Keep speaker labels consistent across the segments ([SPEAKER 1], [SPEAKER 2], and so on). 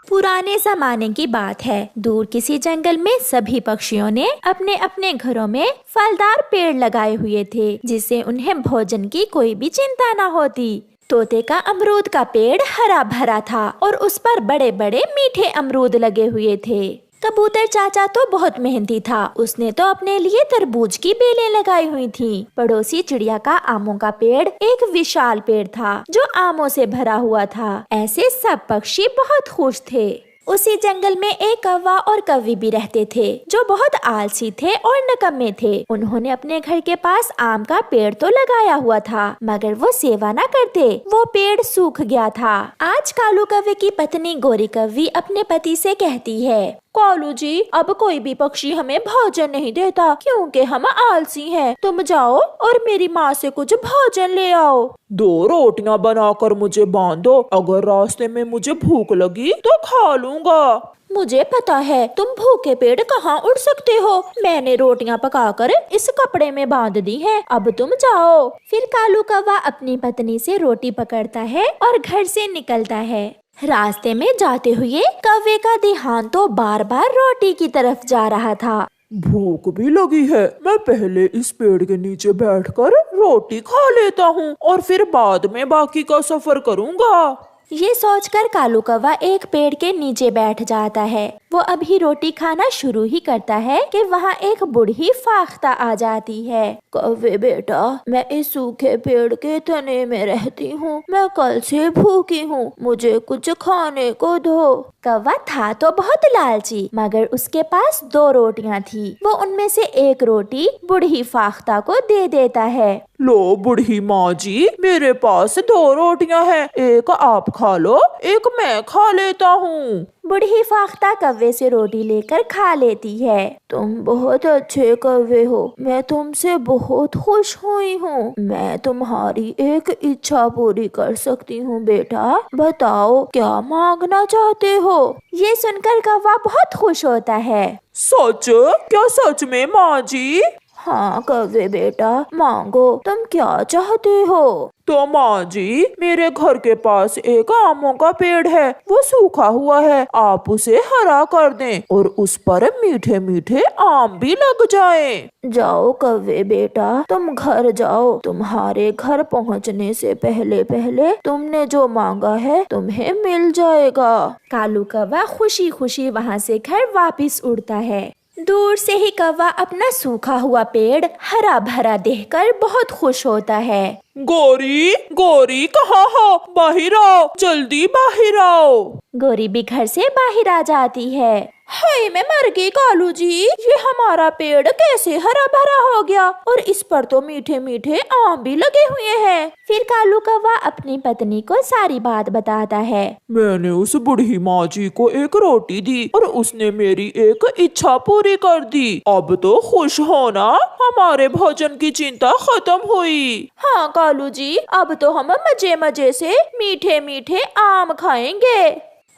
[SPEAKER 1] पुराने जमाने की बात है। दूर किसी जंगल में सभी पक्षियों ने अपने अपने घरों में फलदार पेड़ लगाए हुए थे, जिससे उन्हें भोजन की कोई भी चिंता न होती। तोते का अमरूद का पेड़ हरा भरा था और उस पर बड़े बड़े मीठे अमरूद लगे हुए थे। कबूतर चाचा तो बहुत मेहनती था। उसने तो अपने लिए तरबूज की बेलें लगाई हुई थीं। पड़ोसी चिड़िया का आमों का पेड़ एक विशाल पेड़ था जो आमों से भरा हुआ था। ऐसे सब पक्षी बहुत खुश थे। उसी जंगल में एक कौवा और कौवी भी रहते थे, जो बहुत आलसी थे और निकम्मे थे। उन्होंने अपने घर के पास आम का पेड़ तो लगाया हुआ था, मगर वो सेवा न करते। वो पेड़ सूख गया था। आज कालू कौवे की पत्नी गोरी कौवी अपने पति से कहती है, कालू जी, अब कोई भी पक्षी हमें भोजन नहीं देता क्योंकि हम आलसी हैं। तुम जाओ और मेरी माँ से कुछ भोजन ले आओ।
[SPEAKER 2] 2 रोटियां बनाकर मुझे बांध दो। अगर रास्ते में मुझे भूख लगी तो खा लूंगा।
[SPEAKER 1] मुझे पता है तुम भूखे पेड़ कहाँ उड़ सकते हो। मैंने रोटियां पकाकर इस कपड़े में बांध दी हैं। अब तुम जाओ। फिर कालू कौवा अपनी पत्नी से रोटी पकड़ता है और घर से निकलता है। रास्ते में जाते हुए कौवे का ध्यान तो बार बार रोटी की तरफ जा रहा था।
[SPEAKER 2] भूख भी लगी है। मैं पहले इस पेड़ के नीचे बैठकर रोटी खा लेता हूँ और फिर बाद में बाकी का सफर करूँगा।
[SPEAKER 1] ये सोचकर कालू कौवा एक पेड़ के नीचे बैठ जाता है। वो अभी रोटी खाना शुरू ही करता है कि वहाँ एक बूढ़ी फाख्ता आ जाती है। कौवे बेटा, मैं इस सूखे पेड़ के तने में रहती हूँ। मैं कल से भूखी हूँ, मुझे कुछ खाने को दो। कौवा था तो बहुत लालची, मगर उसके पास 2 रोटियाँ थी। वो उनमें से एक रोटी बूढ़ी फाख्ता को दे देता है।
[SPEAKER 2] लो बूढ़ी माँ जी, मेरे पास 2 रोटियां हैं। एक आप खा लो, एक मैं खा लेता हूँ।
[SPEAKER 1] बूढ़ी फाख्ता कौवे से रोटी लेकर खा लेती है। तुम बहुत अच्छे कौवे हो। मैं तुमसे बहुत खुश हुई हूँ। मैं तुम्हारी एक इच्छा पूरी कर सकती हूँ बेटा। बताओ क्या मांगना चाहते हो? ये सुनकर कौवा बहुत खुश होता है।
[SPEAKER 2] सच? क्या सच में माँ जी?
[SPEAKER 1] हाँ कौवे बेटा, मांगो, तुम क्या चाहते हो?
[SPEAKER 2] तो माँ जी, मेरे घर के पास एक आमों का पेड़ है। वो सूखा हुआ है। आप उसे हरा कर दें और उस पर मीठे मीठे आम भी लग जाएं।
[SPEAKER 1] जाओ कौवे बेटा, तुम घर जाओ। तुम्हारे घर पहुँचने से पहले पहले तुमने जो मांगा है तुम्हें मिल जाएगा। कालू कौवा खुशी खुशी वहाँ से घर वापिस उड़ता है। दूर से ही कौवा अपना सूखा हुआ पेड़ हरा भरा देखकर बहुत खुश होता है।
[SPEAKER 2] गोरी, गोरी कहाँ हो? बाहर आओ, जल्दी बाहर आओ।
[SPEAKER 1] गोरी भी घर से बाहर आ जाती है। हाय मैं मर गई कालू जी, ये हमारा पेड़ कैसे हरा भरा हो गया और इस पर तो मीठे मीठे आम भी लगे हुए हैं। फिर कालू कौवा अपनी पत्नी को सारी बात बताता है।
[SPEAKER 2] मैंने उस बूढ़ी माँ जी को एक रोटी दी और उसने मेरी एक इच्छा पूरी कर दी। अब तो खुश होना, हमारे भोजन की चिंता खत्म हुई।
[SPEAKER 1] हाँ कालू जी, अब तो हम मजे मजे से मीठे मीठे आम खाएंगे।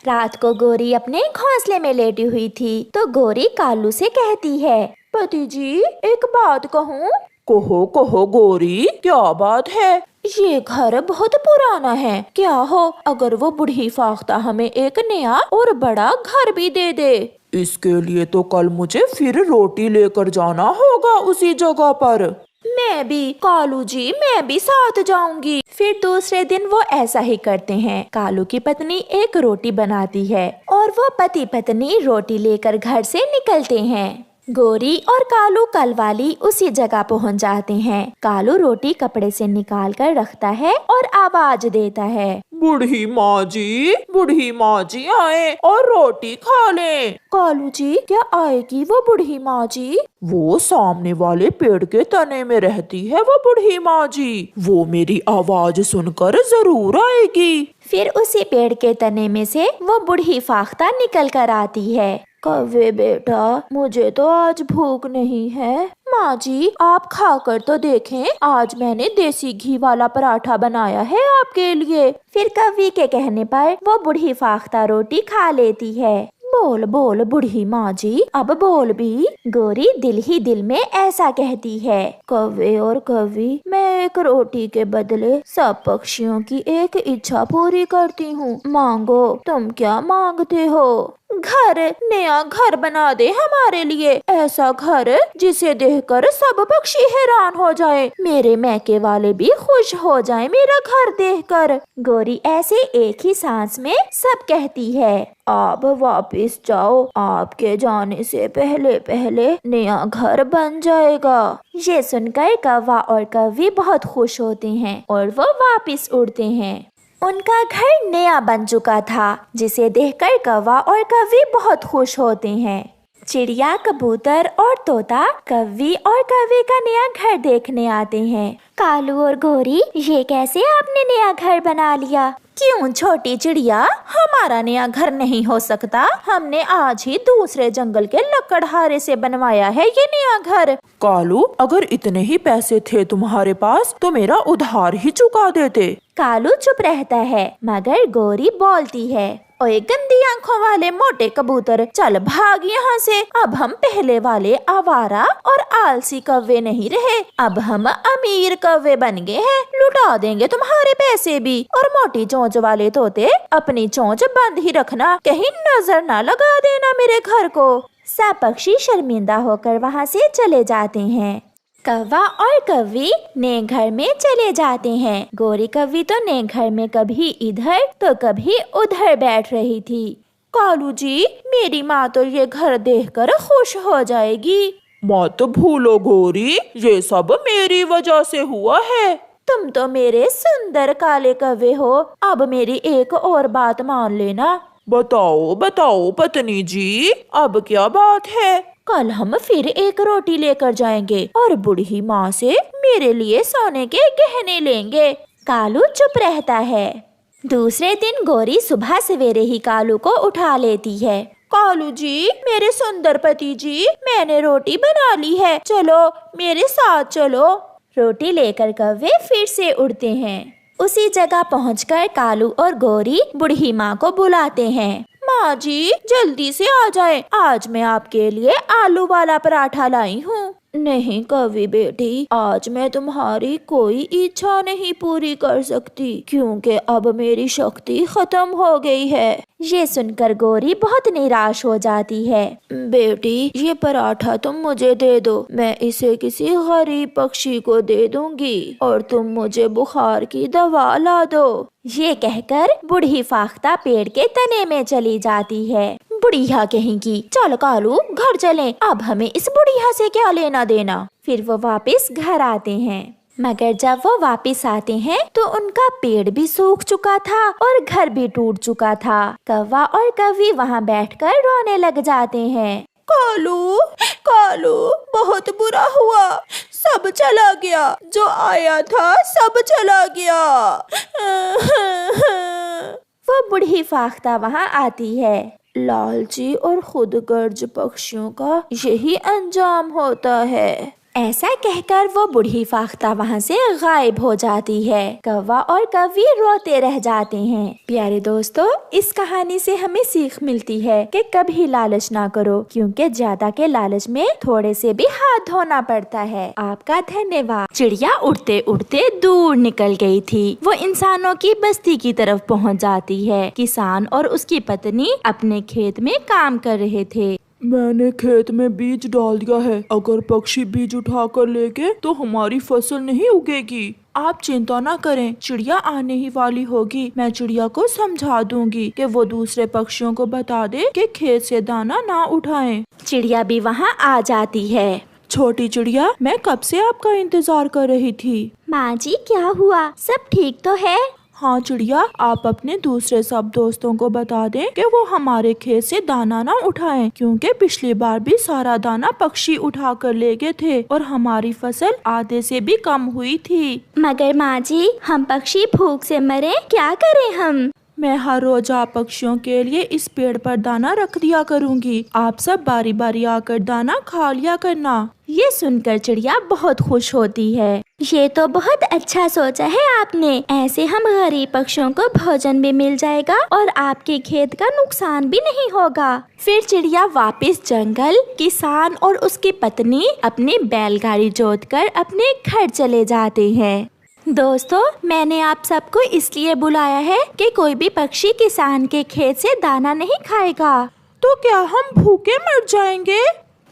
[SPEAKER 1] रात को गोरी अपने घोंसले में लेटी हुई थी तो गोरी कालू से कहती है, पति जी एक बात कहूँ?
[SPEAKER 2] कहो कहो गोरी, क्या बात है?
[SPEAKER 1] ये घर बहुत पुराना है। क्या हो अगर वो बूढ़ी फाख्ता हमें एक नया और बड़ा घर भी दे दे?
[SPEAKER 2] इसके लिए तो कल मुझे फिर रोटी लेकर जाना होगा उसी जगह पर।
[SPEAKER 1] मैं भी कालू जी, मैं भी साथ जाऊंगी। फिर दूसरे दिन वो ऐसा ही करते हैं। कालू की पत्नी एक रोटी बनाती है और वो पति पत्नी रोटी लेकर घर से निकलते हैं। गोरी और कालू कल वाली उसी जगह पहुंच जाते हैं। कालू रोटी कपड़े से निकाल कर रखता है और आवाज देता है,
[SPEAKER 2] बूढ़ी माँ जी आए और रोटी खा लें।
[SPEAKER 1] कालू जी क्या आएगी वो बूढ़ी माँ जी?
[SPEAKER 2] वो सामने वाले पेड़ के तने में रहती है वो बूढ़ी माँ जी। वो मेरी आवाज सुनकर जरूर आएगी।
[SPEAKER 1] फिर उसी पेड़ के तने में से वो बूढ़ी फाख्ता निकल कर आती है। कौवे बेटा, मुझे तो आज भूख नहीं है। माँ जी आप खाकर तो देखें, आज मैंने देसी घी वाला पराठा बनाया है आपके लिए। फिर कौवे के कहने पर वो बूढ़ी फाख्ता रोटी खा लेती है। बोल बोल बूढ़ी माँ जी, अब बोल भी। गोरी दिल ही दिल में ऐसा कहती है। कौवे और कौवी, मैं एक रोटी के बदले सब पक्षियों की एक इच्छा पूरी करती हूँ। मांगो, तुम क्या मांगते हो? घर, नया घर बना दे हमारे लिए, ऐसा घर जिसे देखकर सब पक्षी हैरान हो जाए, मेरे मैके वाले भी खुश हो जाए मेरा घर देखकर। गोरी ऐसे एक ही सांस में सब कहती है। आप वापस जाओ, आपके जाने से पहले पहले नया घर बन जाएगा। ये सुनकर कौवा और कौवी बहुत खुश होते हैं और वो वापस उड़ते हैं। उनका घर नया बन चुका था, जिसे देखकर कौवा और कौवी बहुत खुश होते हैं। चिड़िया, कबूतर और तोता कौवी और कौवे का नया घर देखने आते हैं। कालू और गोरी, ये कैसे आपने नया घर बना लिया? क्यों छोटी चिड़िया, हमारा नया घर नहीं हो सकता? हमने आज ही दूसरे जंगल के लकड़हारे से बनवाया है ये नया घर।
[SPEAKER 2] कालू, अगर इतने ही पैसे थे तुम्हारे पास तो मेरा उधार ही चुका देते।
[SPEAKER 1] कालू चुप रहता है, मगर गोरी बोलती है। ओए गंदी आंखों वाले मोटे कबूतर, चल भाग यहाँ से। अब हम पहले वाले आवारा और आलसी कौवे नहीं रहे, अब हम अमीर कौवे बन गए हैं। लुटा देंगे तुम्हारे पैसे भी। और मोटी चोंच वाले तोते, अपनी चोंच बंद ही रखना, कहीं नजर ना लगा देना मेरे घर को। सब पक्षी शर्मिंदा होकर वहाँ से चले जाते हैं। कौवा और कौवी नए घर में चले जाते हैं। गोरी कौवी तो नए घर में कभी इधर तो कभी उधर बैठ रही थी।
[SPEAKER 2] कालू जी,
[SPEAKER 1] मेरी माँ तो ये घर देखकर खुश हो जाएगी।
[SPEAKER 2] मत भूलो गोरी, ये सब मेरी वजह से हुआ है।
[SPEAKER 1] तुम तो मेरे सुंदर काले कौवे हो, अब मेरी एक और बात मान लेना।
[SPEAKER 2] बताओ बताओ पत्नी जी, अब क्या बात है?
[SPEAKER 1] कल हम फिर एक रोटी लेकर जाएंगे और बूढ़ी माँ से मेरे लिए सोने के गहने लेंगे। कालू चुप रहता है। दूसरे दिन गोरी सुबह सवेरे ही कालू को उठा लेती है। कालू जी, मेरे सुंदर पति जी, मैंने रोटी बना ली है, चलो मेरे साथ चलो। रोटी लेकर कौवे फिर से उड़ते हैं। उसी जगह पहुंचकर कालू और गोरी बूढ़ी माँ को बुलाते हैं। माँ जी, जल्दी से आ जाए, आज मैं आपके लिए आलू वाला पराठा लाई हूँ। नहीं कौवी बेटी, आज मैं तुम्हारी कोई इच्छा नहीं पूरी कर सकती, क्योंकि अब मेरी शक्ति खत्म हो गई है। ये सुनकर गोरी बहुत निराश हो जाती है। बेटी, ये पराठा तुम मुझे दे दो, मैं इसे किसी गरीब पक्षी को दे दूंगी और तुम मुझे बुखार की दवा ला दो। ये कहकर बूढ़ी फाख्ता पेड़ के तने में चली जाती है। बुढ़िया कहेंगी, चल कालू घर चलें, अब हमें इस बुढ़िया से क्या लेना देना। फिर वो वापस घर आते हैं, मगर जब वो वापस आते हैं तो उनका पेड़ भी सूख चुका था और घर भी टूट चुका था। कौवा और कौवी वहाँ बैठकर रोने लग जाते हैं।
[SPEAKER 2] कालू कालू, बहुत बुरा हुआ, सब चला गया, जो आया था सब चला गया।
[SPEAKER 1] वो बूढ़ी फाख्ता वहाँ आती है। लालची और खुदगर्ज पक्षियों का यही अंजाम होता है। ऐसा कहकर वो बूढ़ी फाख्ता वहाँ से गायब हो जाती है। कौवा और कौवी रोते रह जाते हैं। प्यारे दोस्तों, इस कहानी से हमें सीख मिलती है कि कभी लालच ना करो, क्योंकि ज्यादा के लालच में थोड़े से भी हाथ धोना पड़ता है। आपका धन्यवाद। चिड़िया उड़ते उड़ते दूर निकल गई थी। वो इंसानों की बस्ती की तरफ पहुँच जाती है। किसान और उसकी पत्नी अपने खेत में काम कर रहे थे।
[SPEAKER 2] मैंने खेत में बीज डाल दिया है, अगर पक्षी बीज उठा कर ले गए तो हमारी फसल नहीं उगेगी। आप चिंता ना करें, चिड़िया आने ही वाली होगी। मैं चिड़िया को समझा दूंगी कि वो दूसरे पक्षियों को बता दे कि खेत से दाना ना उठाएं।
[SPEAKER 1] चिड़िया भी वहाँ आ जाती है।
[SPEAKER 2] छोटी चिड़िया, मैं कब से आपका इंतजार कर रही थी।
[SPEAKER 1] माँ जी, क्या हुआ? सब ठीक तो है?
[SPEAKER 2] हाँ चिड़िया, आप अपने दूसरे सब दोस्तों को बता दें कि वो हमारे खेत से दाना ना उठाएं, क्योंकि पिछली बार भी सारा दाना पक्षी उठा कर ले गए थे और हमारी फसल आधे से भी कम हुई थी।
[SPEAKER 1] मगर माँ जी, हम पक्षी भूख से मरे, क्या करें हम?
[SPEAKER 2] मैं हर रोज आप पक्षियों के लिए इस पेड़ पर दाना रख दिया करूँगी। आप सब बारी बारी आकर दाना खा लिया करना।
[SPEAKER 1] ये सुनकर चिड़िया बहुत खुश होती है। ये तो बहुत अच्छा सोचा है आपने। ऐसे हम गरीब पक्षियों को भोजन भी मिल जाएगा और आपके खेत का नुकसान भी नहीं होगा। फिर चिड़िया वापस जंगल, किसान और उसकी पत्नी अपनी बैलगाड़ी जोतकर अपने घर चले जाते हैं। दोस्तों, मैंने आप सबको इसलिए बुलाया है कि कोई भी पक्षी किसान के खेत से दाना नहीं खाएगा।
[SPEAKER 2] तो क्या हम भूखे मर जाएंगे?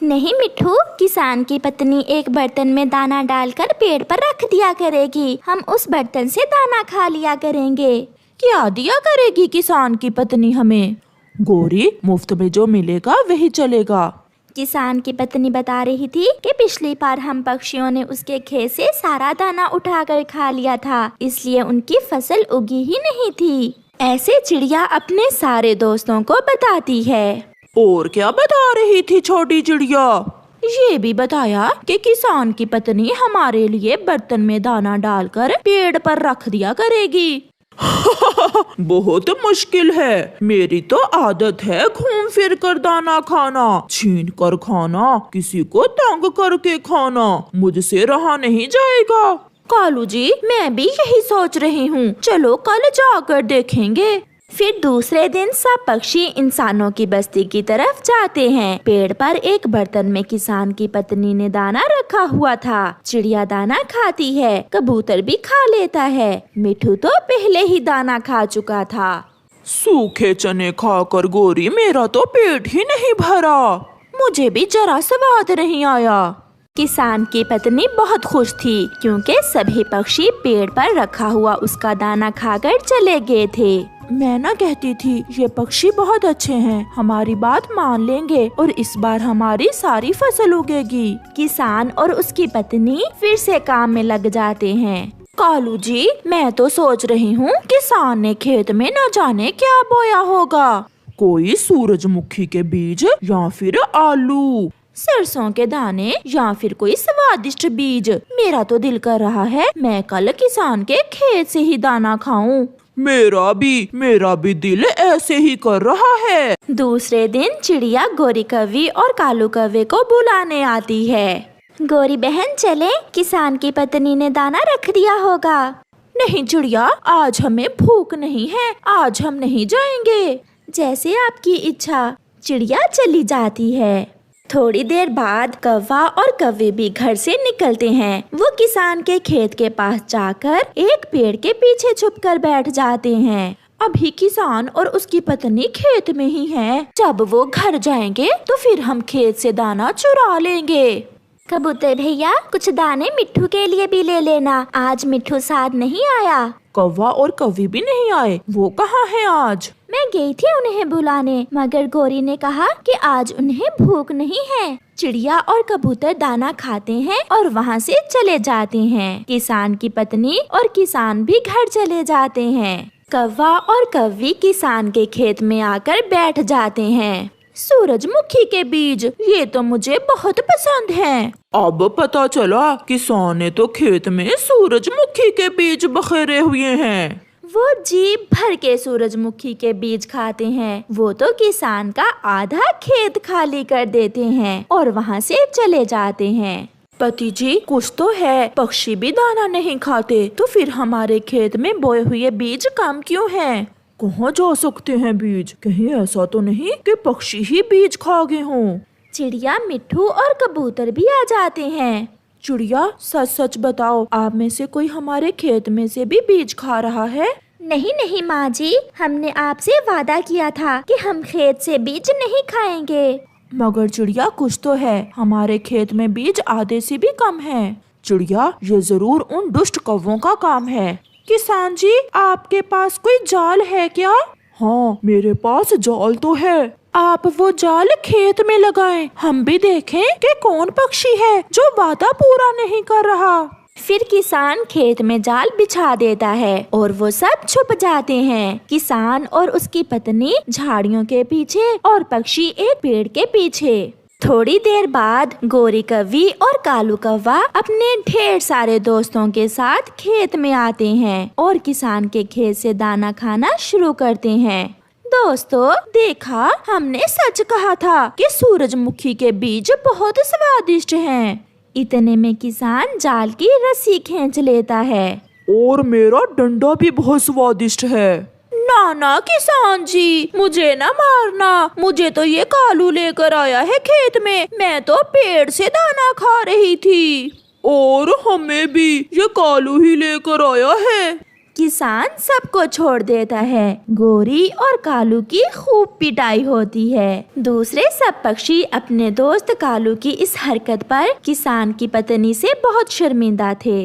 [SPEAKER 1] नहीं मिट्ठू, किसान की पत्नी एक बर्तन में दाना डालकर पेड़ पर रख दिया करेगी। हम उस बर्तन से दाना खा लिया करेंगे।
[SPEAKER 2] क्या दिया करेगी किसान की पत्नी हमें? गोरी, मुफ्त में जो मिलेगा वही चलेगा।
[SPEAKER 1] किसान की पत्नी बता रही थी कि पिछली बार हम पक्षियों ने उसके खेत से सारा दाना उठाकर खा लिया था, इसलिए उनकी फसल उगी ही नहीं थी। ऐसे चिड़िया अपने सारे दोस्तों को बताती है।
[SPEAKER 2] और क्या बता रही थी छोटी चिड़िया? ये भी बताया कि किसान की पत्नी हमारे लिए बर्तन में दाना डालकर पेड़ पर रख दिया करेगी। बहुत मुश्किल है। मेरी तो आदत है घूम फिर कर दाना खाना, छीन कर खाना, किसी को तंग करके खाना। मुझसे रहा नहीं जाएगा।
[SPEAKER 1] कालू जी, मैं भी यही सोच रही हूँ। चलो कल जाकर देखेंगे। फिर दूसरे दिन सब पक्षी इंसानों की बस्ती की तरफ जाते हैं। पेड़ पर एक बर्तन में किसान की पत्नी ने दाना रखा हुआ था। चिड़िया दाना खाती है, कबूतर भी खा लेता है। मिट्ठू तो पहले ही दाना खा चुका था।
[SPEAKER 2] सूखे चने खाकर गोरी मेरा तो पेट ही नहीं भरा। मुझे भी जरा स्वाद नहीं आया।
[SPEAKER 1] किसान की पत्नी बहुत खुश थी क्योंकि सभी पक्षी पेड़ पर रखा हुआ उसका दाना खाकर चले गए थे।
[SPEAKER 2] मैं ना कहती थी ये पक्षी बहुत अच्छे हैं, हमारी बात मान लेंगे और इस बार हमारी सारी फसल उगेगी।
[SPEAKER 1] किसान और उसकी पत्नी फिर से काम में लग जाते हैं।
[SPEAKER 2] कालू जी, मैं तो सोच रही हूँ किसान ने खेत में न जाने क्या बोया होगा। कोई सूरजमुखी के बीज या फिर आलू, सरसों के दाने या फिर कोई स्वादिष्ट बीज। मेरा तो दिल कर रहा है मैं कल किसान के खेत से ही दाना खाऊं। मेरा भी दिल ऐसे ही कर रहा है।
[SPEAKER 1] दूसरे दिन चिड़िया गोरी कौवी और कालू कौवे को बुलाने आती है। गोरी बहन चले, किसान की पत्नी ने दाना रख दिया होगा।
[SPEAKER 2] नहीं चिड़िया, आज हमें भूख नहीं है, आज हम नहीं जाएंगे।
[SPEAKER 1] जैसे आपकी इच्छा। चिड़िया चली जाती है। थोड़ी देर बाद कौवा और कौवे भी घर से निकलते हैं। वो किसान के खेत के पास जाकर एक पेड़ के पीछे छुपकर बैठ जाते हैं।
[SPEAKER 2] अभी किसान और उसकी पत्नी खेत में ही हैं। जब वो घर जाएंगे तो फिर हम खेत से दाना चुरा लेंगे।
[SPEAKER 1] कबूतर भैया, कुछ दाने मिट्ठू के लिए भी ले लेना। आज मिट्ठू साथ नहीं आया।
[SPEAKER 2] कौवा और कौवी भी नहीं आए, वो कहाँ है आज?
[SPEAKER 1] मैं गई थी उन्हें बुलाने, मगर गोरी ने कहा कि आज उन्हें भूख नहीं है। चिड़िया और कबूतर दाना खाते हैं और वहाँ से चले जाते हैं। किसान की पत्नी और किसान भी घर चले जाते हैं। कौवा और कौवी किसान के खेत में आकर बैठ जाते हैं। सूरजमुखी के बीज, ये तो मुझे बहुत पसंद हैं।
[SPEAKER 2] अब पता चला किसान ने तो खेत में सूरजमुखी के बीज बखेरे हुए हैं।
[SPEAKER 1] वो जी भर के सूरजमुखी के बीज खाते हैं। वो तो किसान का आधा खेत खाली कर देते हैं और वहाँ से चले जाते हैं।
[SPEAKER 2] पति जी, कुछ तो है, पक्षी भी दाना नहीं खाते, तो फिर हमारे खेत में बोए हुए बीज कम क्यों हैं? कहाँ जा सकते हैं बीज? कहीं ऐसा तो नहीं कि पक्षी ही बीज खा गए हों?
[SPEAKER 1] चिड़िया, मिट्ठू और कबूतर भी आ जाते हैं।
[SPEAKER 2] चिड़िया, सच सच बताओ, आप में से कोई हमारे खेत में से भी बीज खा रहा है?
[SPEAKER 1] नहीं नहीं माँ जी, हमने आपसे वादा किया था कि हम खेत से बीज नहीं खाएंगे।
[SPEAKER 2] मगर चिड़िया, कुछ तो है, हमारे खेत में बीज आधे से भी कम है। चिड़िया, ये जरूर उन दुष्ट कौवों का काम है। किसान जी, आपके पास कोई जाल है क्या? हाँ, मेरे पास जाल तो है। आप वो जाल खेत में लगाएं, हम भी देखें कि कौन पक्षी है जो वादा पूरा नहीं कर रहा।
[SPEAKER 1] फिर किसान खेत में जाल बिछा देता है और वो सब छुप जाते हैं। किसान और उसकी पत्नी झाड़ियों के पीछे और पक्षी एक पेड़ के पीछे। थोड़ी देर बाद गोरी कौवी और कालू कौवा अपने ढेर सारे दोस्तों के साथ खेत में आते हैं और किसान के खेत से दाना खाना शुरू करते हैं। दोस्तों, देखा, हमने सच कहा था कि सूरजमुखी के बीज बहुत स्वादिष्ट हैं। इतने में किसान जाल की रस्सी खींच लेता है।
[SPEAKER 2] और मेरा डंडा भी बहुत स्वादिष्ट है।
[SPEAKER 1] ना ना किसान जी, मुझे ना मारना, मुझे तो ये कालू लेकर आया है खेत में, मैं तो पेड़ से दाना खा रही थी।
[SPEAKER 2] और हमें भी ये कालू ही लेकर आया है।
[SPEAKER 1] किसान सबको छोड़ देता है। गोरी और कालू की खूब पिटाई होती है। दूसरे सब पक्षी अपने दोस्त कालू की इस हरकत पर किसान की पत्नी से बहुत शर्मिंदा थे।